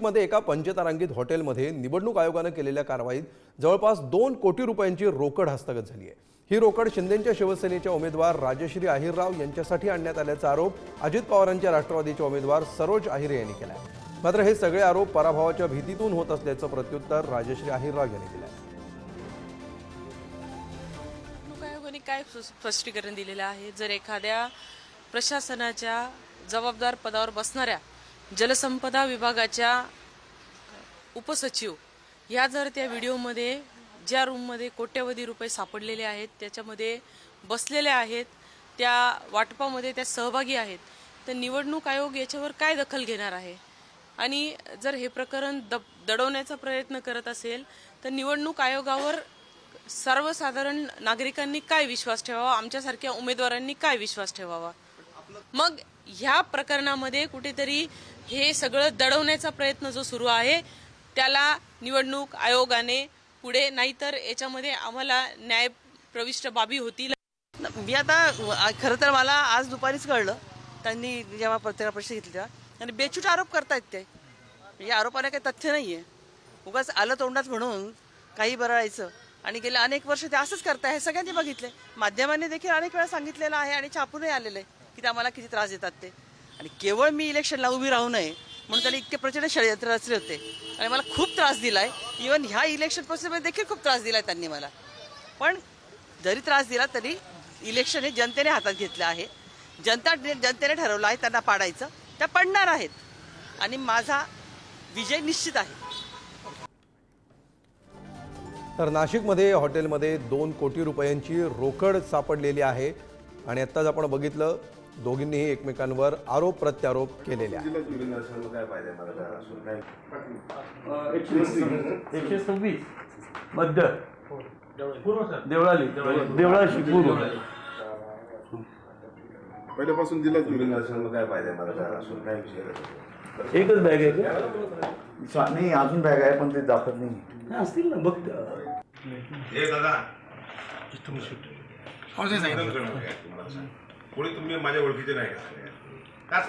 मध्ये एका पंचतारांकित हॉटेलमध्ये निवडणूक आयोगाने केलेल्या कारवाईत जवळपास 2 कोटी रुपयांची रोकड हस्तगत झाली आहे। ही रोकड शिंदेंच्या शिवसेनेच्या उमेदवार राजश्री अहिरराव यांच्यासाठी आणण्यात आल्याचा आरोप अजित पवारांच्या राष्ट्रवादीचे उमेदवार सरोज अहिरे यांनी केला आहे। मात्र हे सगळे आरोप पराभवाच्या भीतीतून होत असल्याचं प्रत्युत्तर राजश्री अहिरराव यांनी दिलं आहे। निवडणूक आयोगाने काय स्पष्टीकरण दिलेलं आहे? जर एखाद्या प्रशासनाच्या जबाबदार पदावर बसणाऱ्या जलसंपदा विभागाच्या उपसचिव या जर त्या व्हिडिओमध्ये ज्या रूममध्ये कोट्यवधी रुपये सापडलेले आहेत त्याच्यामध्ये बसलेले आहेत, त्या वाटपामध्ये त्या सहभागी आहेत, तर निवडणूक आयोग याच्यावर काय दखल घेणार आहे? आणि जर हे प्रकरण दडवण्याचा प्रयत्न करत असेल तर निवडणूक आयोगावर सर्वसाधारण नागरिकांनी काय विश्वास ठेवावा, आमच्यासारख्या उमेदवारांनी काय विश्वास ठेवावा? मग ह्या प्रकरणामध्ये कुठेतरी हे सगळं दडवण्याचा प्रयत्न जो सुरू आहे त्याला निवडणूक आयोगाने पुढे, नाहीतर याच्यामध्ये आम्हाला न्याय प्रविष्ट बाबी होतील। मी आता खरं तर मला आज दुपारीच कळलं, त्यांनी जेव्हा पत्रकार परिषद घेतली तेव्हा, आणि बेछूट आरोप करतायत ते। म्हणजे आरोपाने काही तथ्य नाहीये, उगाच आलं तोंडात म्हणून काही बरळायचं आणि गेले अनेक वर्ष ते असंच करताय। हे सगळ्यांनी बघितले, माध्यमांनी देखील अनेक वेळा सांगितलेलं आहे आणि छापूनही आलेलं आहे की ते आम्हाला किती त्रास देतात ते। आणि केवळ मी इलेक्शनला उभी राहू नये म्हणून त्यांनी इतके प्रचंड षडयंत्र रचले होते आणि मला खूप त्रास दिलाय। इव्हन ह्या इलेक्शन प्रोसेसमध्ये देखील खूप त्रास दिलाय त्यांनी मला। पण जरी त्रास दिला तरी इलेक्शन हे जनतेने हातात घेतलं आहे, जनतेने ठरवलं आहे त्यांना पाडायचं, त्या पडणार आहेत आणि माझा विजय निश्चित आहे। तर नाशिकमध्ये हॉटेलमध्ये 2 कोटी रुपयांची रोकड सापडलेली आहे आणि आत्ताच आपण बघितलं दोघींनीही एकमेकांवर आरोप प्रत्यारोप केलेले आहेत। 126 मध्य देवळाली देवळाशी पूर्व पहिल्यापासून जिल्हा काय पाहिजे मला एकच बॅग आहे का? नाही, अजून बॅग आहे पण ते दाखवत नाही। असतील ना, बघ दादा कोणी तुम्ही माझ्या ओळखीचे नाही का?